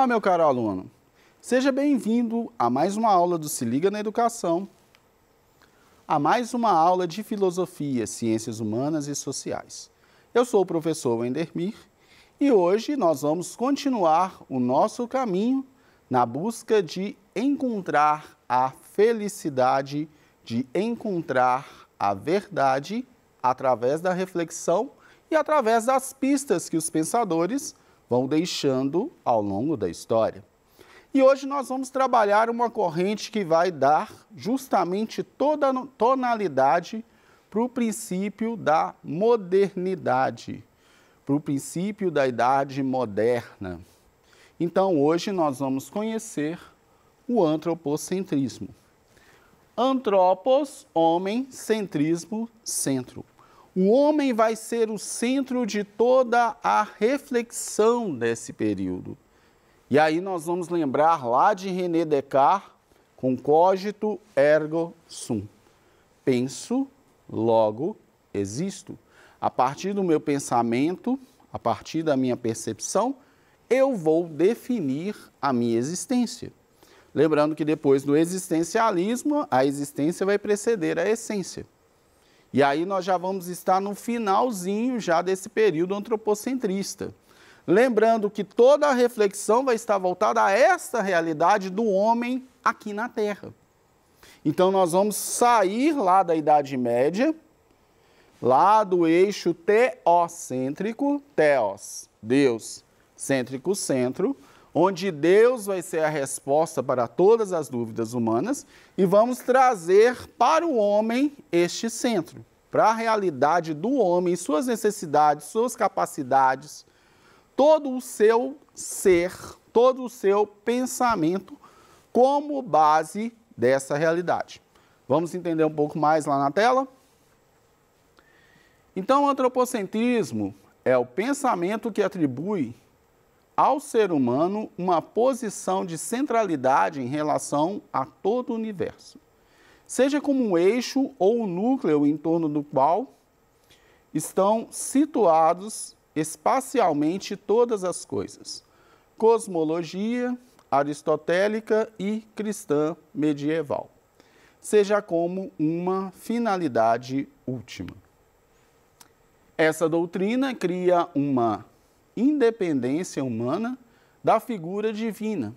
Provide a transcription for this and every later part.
meu caro aluno. Seja bem-vindo a mais uma aula do Se Liga na Educação, a mais uma aula de Filosofia, Ciências Humanas e Sociais. Eu sou o professor Wendermir e hoje nós vamos continuar o nosso caminho na busca de encontrar a felicidade, de encontrar a verdade através da reflexão e através das pistas que os pensadores vão deixando ao longo da história. E hoje nós vamos trabalhar uma corrente que vai dar justamente toda a tonalidade para o princípio da modernidade, para o princípio da idade moderna. Então, hoje nós vamos conhecer o antropocentrismo. Antropos, homem, centrismo, centro. O homem vai ser o centro de toda a reflexão desse período. E aí nós vamos lembrar lá de René Descartes, com cogito ergo sum. Penso, logo existo. A partir do meu pensamento, a partir da minha percepção, eu vou definir a minha existência. Lembrando que depois do existencialismo, a existência vai preceder a essência. E aí nós já vamos estar no finalzinho já desse período antropocentrista. Lembrando que toda a reflexão vai estar voltada a esta realidade do homem aqui na Terra. Então nós vamos sair lá da Idade Média, lá do eixo teocêntrico, teos, Deus, cêntrico, centro, onde Deus vai ser a resposta para todas as dúvidas humanas e vamos trazer para o homem este centro, para a realidade do homem, suas necessidades, suas capacidades, todo o seu ser, todo o seu pensamento como base dessa realidade. Vamos entender um pouco mais lá na tela? Então, o antropocentrismo é o pensamento que atribui ao ser humano uma posição de centralidade em relação a todo o universo, seja como um eixo ou um núcleo em torno do qual estão situados espacialmente todas as coisas. Cosmologia aristotélica e cristã medieval, seja como uma finalidade última. Essa doutrina cria uma independência humana da figura divina,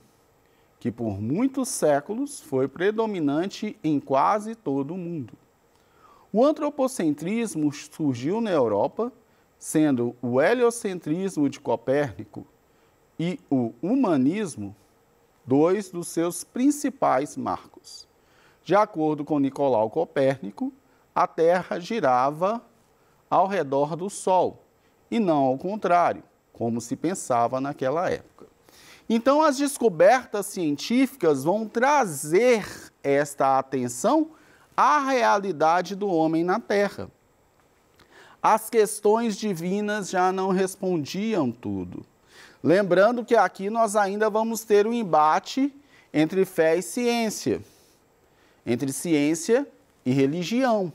que por muitos séculos foi predominante em quase todo o mundo. O antropocentrismo surgiu na Europa, sendo o heliocentrismo de Copérnico e o humanismo dois dos seus principais marcos. De acordo com Nicolau Copérnico, a Terra girava ao redor do Sol, e não ao contrário, como se pensava naquela época. Então, as descobertas científicas vão trazer esta atenção à realidade do homem na Terra. As questões divinas já não respondiam tudo. Lembrando que aqui nós ainda vamos ter um embate entre fé e ciência, entre ciência e religião.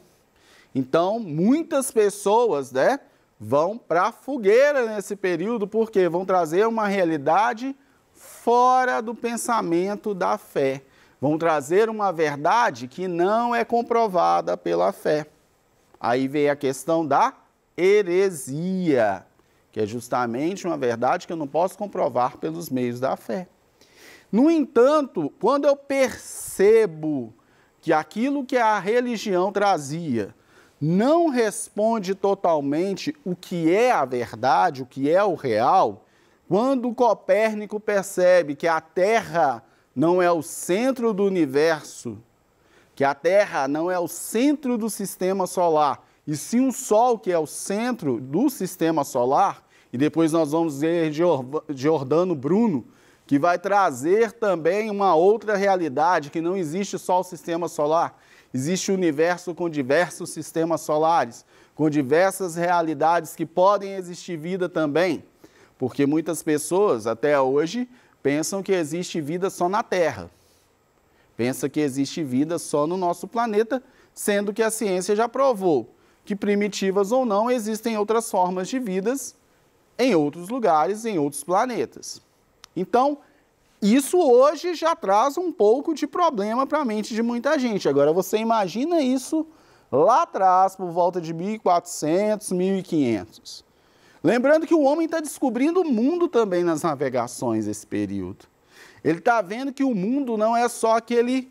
Então, muitas pessoas, vão para a fogueira nesse período, porque vão trazer uma realidade fora do pensamento da fé. Vão trazer uma verdade que não é comprovada pela fé. Aí vem a questão da heresia, que é justamente uma verdade que eu não posso comprovar pelos meios da fé. No entanto, quando eu percebo que aquilo que a religião trazia não responde totalmente o que é a verdade, o que é o real, quando Copérnico percebe que a Terra não é o centro do universo, que a Terra não é o centro do sistema solar, e sim o Sol que é o centro do sistema solar, e depois nós vamos ver Giordano Bruno, que vai trazer também uma outra realidade, que não existe só o sistema solar, existe o universo com diversos sistemas solares, com diversas realidades que podem existir vida também, porque muitas pessoas até hoje pensam que existe vida só na Terra, pensam que existe vida só no nosso planeta, sendo que a ciência já provou que, primitivas ou não, existem outras formas de vidas em outros lugares, em outros planetas. Então, Isso hoje já traz um pouco de problema para a mente de muita gente. Agora, você imagina isso lá atrás, por volta de 1400, 1500. Lembrando que o homem está descobrindo o mundo também nas navegações nesse período. Ele está vendo que o mundo não é só aquela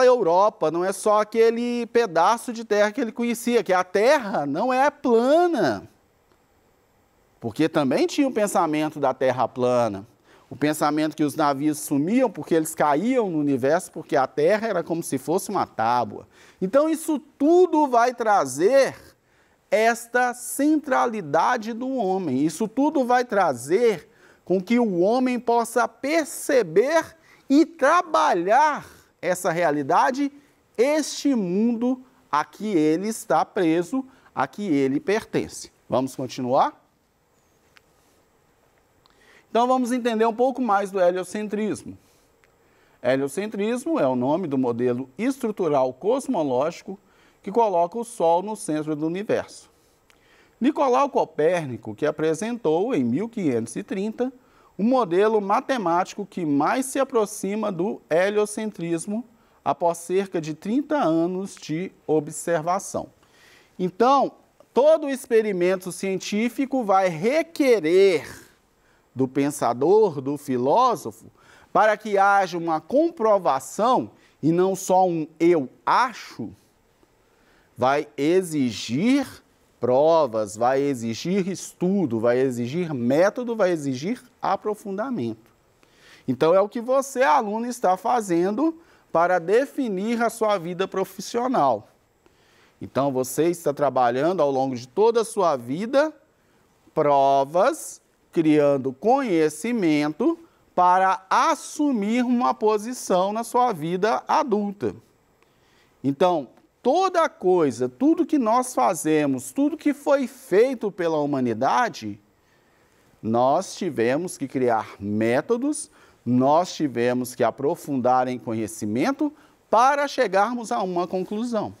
Europa, não é só aquele pedaço de terra que ele conhecia, que a terra não é plana. Porque também tinha o pensamento da terra plana. O pensamento que os navios sumiam porque eles caíam no universo, porque a terra era como se fosse uma tábua. Então isso tudo vai trazer esta centralidade do homem. Isso tudo vai trazer com que o homem possa perceber e trabalhar essa realidade, este mundo a que ele está preso, a que ele pertence. Vamos continuar? Então vamos entender um pouco mais do heliocentrismo. Heliocentrismo é o nome do modelo estrutural cosmológico que coloca o Sol no centro do universo. Nicolau Copérnico, que apresentou em 1530 o modelo matemático que mais se aproxima do heliocentrismo após cerca de 30 anos de observação. Então, todo experimento científico vai requerer do pensador, do filósofo, para que haja uma comprovação e não só um eu acho, vai exigir provas, vai exigir estudo, vai exigir método, vai exigir aprofundamento. Então é o que você, aluno, está fazendo para definir a sua vida profissional. Então você está trabalhando ao longo de toda a sua vida provas, criando conhecimento para assumir uma posição na sua vida adulta. Então, toda coisa, tudo que nós fazemos, tudo que foi feito pela humanidade, nós tivemos que criar métodos, nós tivemos que aprofundar em conhecimento para chegarmos a uma conclusão.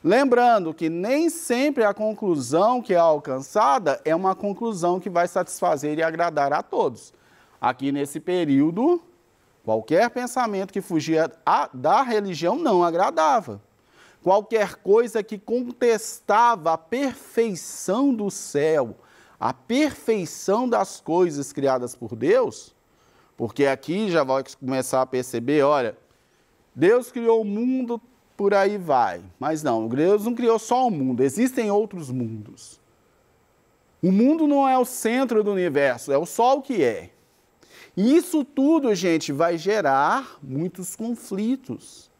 Lembrando que nem sempre a conclusão que é alcançada é uma conclusão que vai satisfazer e agradar a todos. Aqui nesse período, qualquer pensamento que fugia da religião não agradava. Qualquer coisa que contestava a perfeição do céu, a perfeição das coisas criadas por Deus, porque aqui já vai começar a perceber, olha, Deus criou o mundo, por aí vai. Mas não, Deus não criou só o mundo, existem outros mundos. O mundo não é o centro do universo, é o Sol que é. E isso tudo, gente, vai gerar muitos conflitos,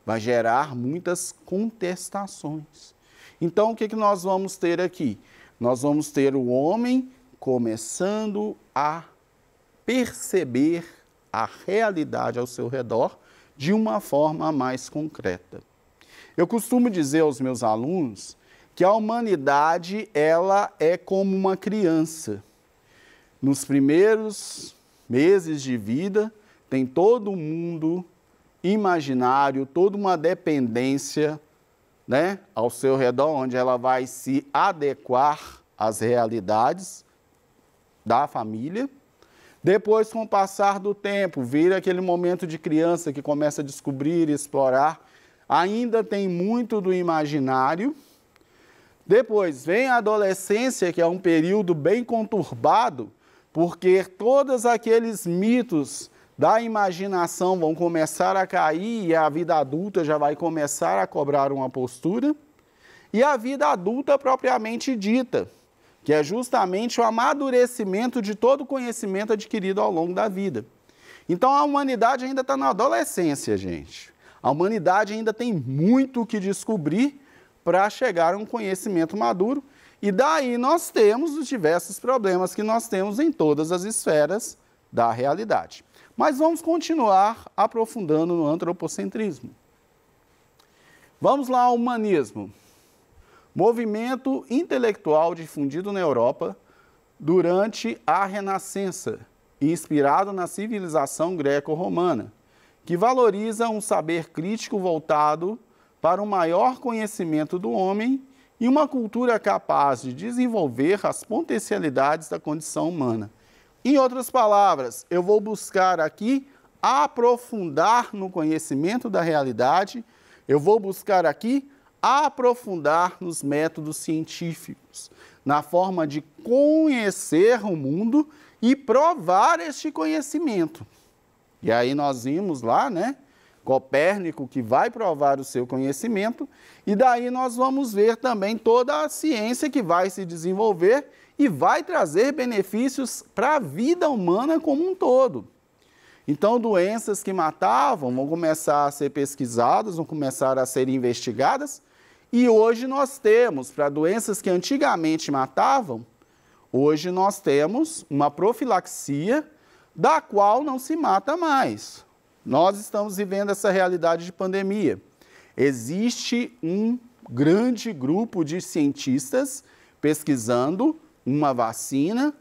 vai gerar muitas contestações. Então, o que nós vamos ter aqui? Nós vamos ter o homem começando a perceber a realidade ao seu redor de uma forma mais concreta. Eu costumo dizer aos meus alunos que a humanidade, ela é como uma criança. Nos primeiros meses de vida, tem todo um mundo imaginário, toda uma dependência, né, ao seu redor, onde ela vai se adequar às realidades da família. Depois, com o passar do tempo, vira aquele momento de criança que começa a descobrir e explorar. Ainda tem muito do imaginário. Depois vem a adolescência, que é um período bem conturbado, porque todos aqueles mitos da imaginação vão começar a cair e a vida adulta já vai começar a cobrar uma postura. E a vida adulta propriamente dita, que é justamente o amadurecimento de todo o conhecimento adquirido ao longo da vida. Então, a humanidade ainda está na adolescência, gente. A humanidade ainda tem muito o que descobrir para chegar a um conhecimento maduro. E daí nós temos os diversos problemas que nós temos em todas as esferas da realidade. Mas vamos continuar aprofundando no antropocentrismo. Vamos lá ao humanismo. Movimento intelectual difundido na Europa durante a Renascença, inspirado na civilização greco-romana, que valoriza um saber crítico voltado para um maior conhecimento do homem e uma cultura capaz de desenvolver as potencialidades da condição humana. Em outras palavras, eu vou buscar aqui aprofundar no conhecimento da realidade, eu vou buscar aqui aprofundar nos métodos científicos, na forma de conhecer o mundo e provar este conhecimento. E aí nós vimos lá, né, Copérnico que vai provar o seu conhecimento, e daí nós vamos ver também toda a ciência que vai se desenvolver e vai trazer benefícios para a vida humana como um todo. Então, doenças que matavam vão começar a ser pesquisadas, vão começar a ser investigadas, e hoje nós temos, para doenças que antigamente matavam, hoje nós temos uma profilaxia da qual não se mata mais. Nós estamos vivendo essa realidade de pandemia. Existe um grande grupo de cientistas pesquisando uma vacina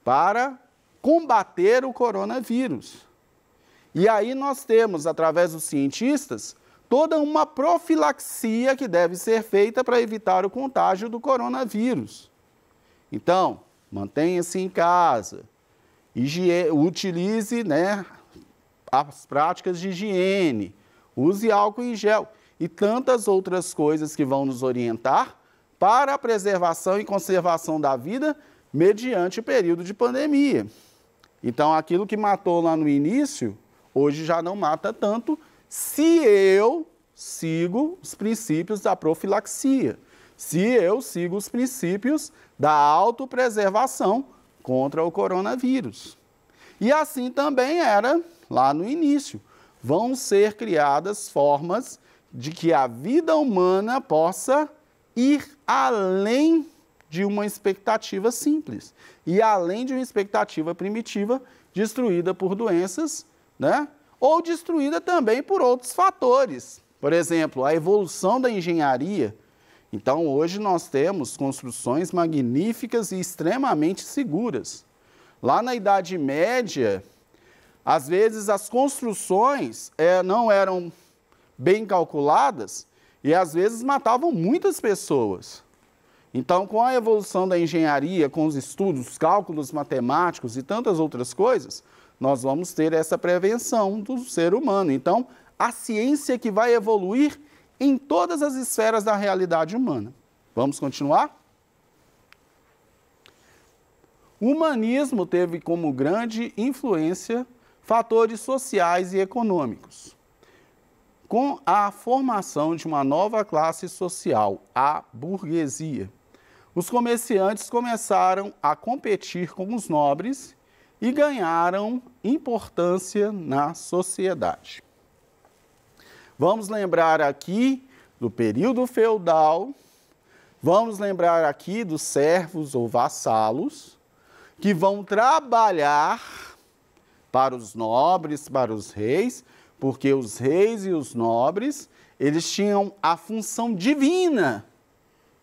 para combater o coronavírus. E aí nós temos, através dos cientistas, toda uma profilaxia que deve ser feita para evitar o contágio do coronavírus. Então, mantenha-se em casa, utilize, né, as práticas de higiene, use álcool em gel e tantas outras coisas que vão nos orientar para a preservação e conservação da vida mediante o período de pandemia. Então, aquilo que matou lá no início, hoje já não mata tanto, se eu sigo os princípios da profilaxia, se eu sigo os princípios da autopreservação contra o coronavírus. E assim também era lá no início. Vão ser criadas formas de que a vida humana possa ir além de uma expectativa simples e além de uma expectativa primitiva destruída por doenças, né? Ou destruída também por outros fatores. Por exemplo, a evolução da engenharia. Então, hoje nós temos construções magníficas e extremamente seguras. Lá na Idade Média, às vezes as construções não eram bem calculadas e às vezes matavam muitas pessoas. Então, com a evolução da engenharia, com os estudos, cálculos matemáticos e tantas outras coisas, nós vamos ter essa prevenção do ser humano. Então, a ciência que vai evoluir em todas as esferas da realidade humana. Vamos continuar? O humanismo teve como grande influência fatores sociais e econômicos. Com a formação de uma nova classe social, a burguesia, os comerciantes começaram a competir com os nobres e ganharam importância na sociedade. Vamos lembrar aqui do período feudal, vamos lembrar aqui dos servos ou vassalos, que vão trabalhar para os nobres, para os reis, porque os reis e os nobres, eles tinham a função divina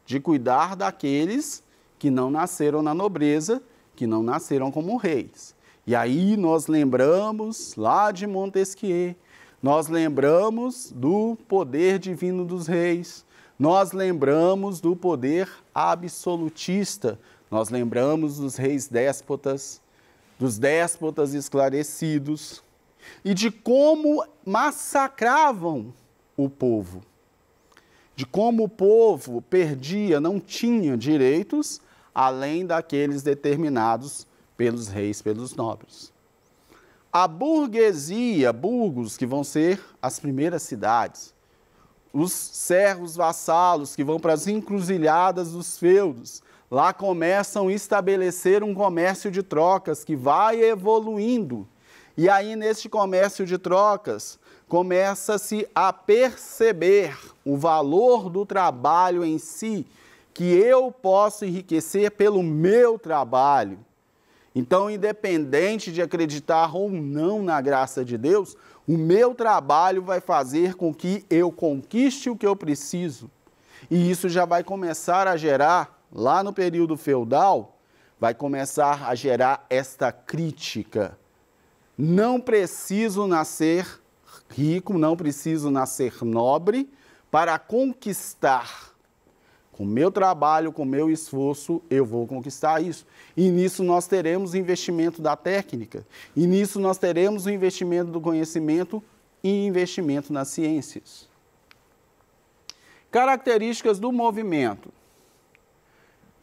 de cuidar daqueles que não nasceram na nobreza, que não nasceram como reis. E aí nós lembramos lá de Montesquieu, nós lembramos do poder divino dos reis, nós lembramos do poder absolutista, nós lembramos dos reis déspotas, dos déspotas esclarecidos e de como massacravam o povo, de como o povo perdia, não tinha direitos além daqueles determinados pelos reis, pelos nobres. A burguesia, Burgos, que vão ser as primeiras cidades, os servos vassalos que vão para as encruzilhadas dos feudos, lá começam a estabelecer um comércio de trocas que vai evoluindo. E aí, neste comércio de trocas, começa-se a perceber o valor do trabalho em si, que eu posso enriquecer pelo meu trabalho. Então, independente de acreditar ou não na graça de Deus, o meu trabalho vai fazer com que eu conquiste o que eu preciso. E isso já vai começar a gerar, lá no período feudal, vai começar a gerar esta crítica. Não preciso nascer rico, não preciso nascer nobre para conquistar. Com meu trabalho, com meu esforço, eu vou conquistar isso. E nisso nós teremos o investimento da técnica. E nisso nós teremos o investimento do conhecimento e investimento nas ciências. Características do movimento.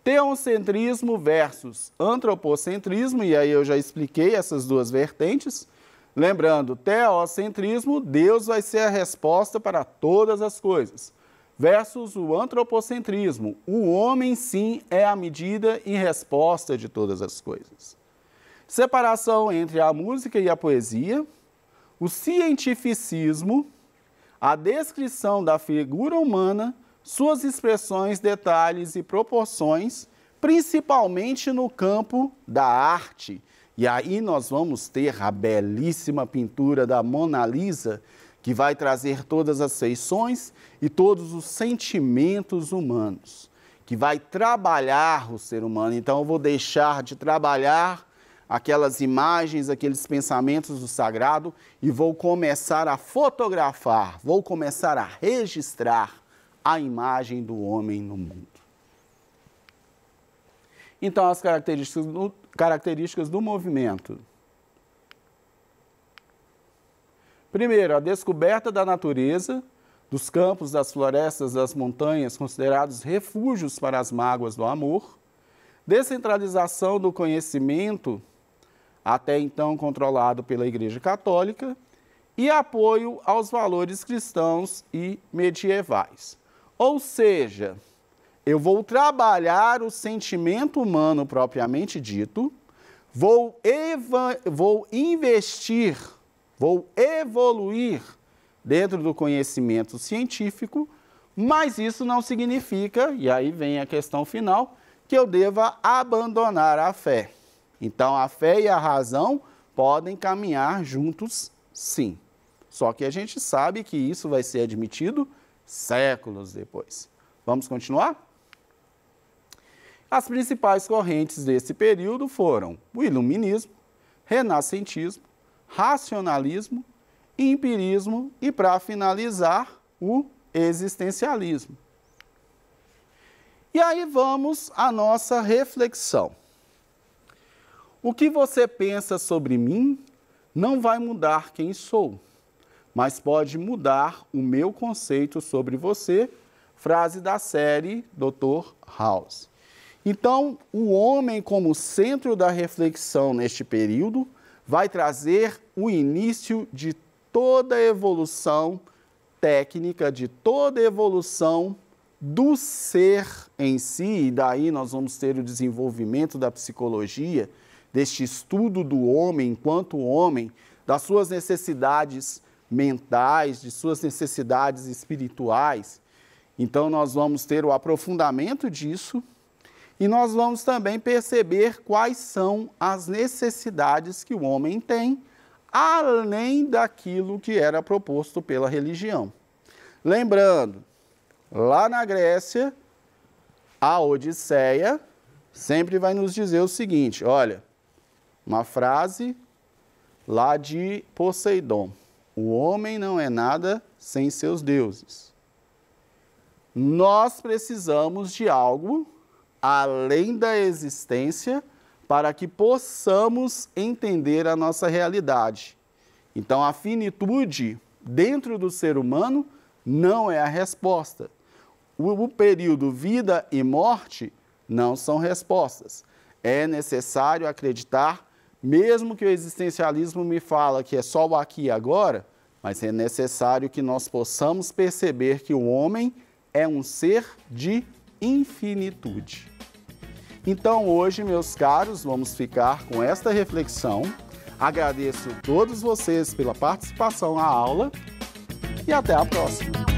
Teocentrismo versus antropocentrismo, e aí eu já expliquei essas duas vertentes. Lembrando, teocentrismo, Deus vai ser a resposta para todas as coisas. Versus o antropocentrismo, o homem sim é a medida e resposta de todas as coisas. Separação entre a música e a poesia, o cientificismo, a descrição da figura humana, suas expressões, detalhes e proporções, principalmente no campo da arte. E aí nós vamos ter a belíssima pintura da Mona Lisa, que vai trazer todas as feições e todos os sentimentos humanos, que vai trabalhar o ser humano. Então eu vou deixar de trabalhar aquelas imagens, aqueles pensamentos do sagrado e vou começar a fotografar, vou começar a registrar a imagem do homem no mundo. Então, as características do movimento. Primeiro, a descoberta da natureza, dos campos, das florestas, das montanhas, considerados refúgios para as mágoas do amor. Descentralização do conhecimento, até então controlado pela Igreja Católica. E apoio aos valores cristãos e medievais. Ou seja, eu vou trabalhar o sentimento humano propriamente dito, vou investir, vou evoluir dentro do conhecimento científico, mas isso não significa, e aí vem a questão final, que eu deva abandonar a fé. Então, a fé e a razão podem caminhar juntos, sim. Só que a gente sabe que isso vai ser admitido séculos depois. Vamos continuar? As principais correntes desse período foram o iluminismo, renascentismo, racionalismo, empirismo e, para finalizar, o existencialismo. E aí vamos à nossa reflexão. O que você pensa sobre mim não vai mudar quem sou, mas pode mudar o meu conceito sobre você, frase da série Dr. House. Então, o homem como centro da reflexão neste período vai trazer o início de toda a evolução técnica, de toda a evolução do ser em si, e daí nós vamos ter o desenvolvimento da psicologia, deste estudo do homem enquanto homem, das suas necessidades mentais, de suas necessidades espirituais. Então, nós vamos ter o aprofundamento disso e nós vamos também perceber quais são as necessidades que o homem tem, além daquilo que era proposto pela religião. Lembrando, lá na Grécia, a Odisseia sempre vai nos dizer o seguinte, olha, uma frase lá de Poseidon: o homem não é nada sem seus deuses. Nós precisamos de algo além da existência para que possamos entender a nossa realidade. Então, a finitude dentro do ser humano não é a resposta. O período vida e morte não são respostas. É necessário acreditar, mesmo que o existencialismo me fala que é só o aqui e agora, mas é necessário que nós possamos perceber que o homem é um ser de infinitude. Então hoje, meus caros, vamos ficar com esta reflexão. Agradeço a todos vocês pela participação na aula e até a próxima.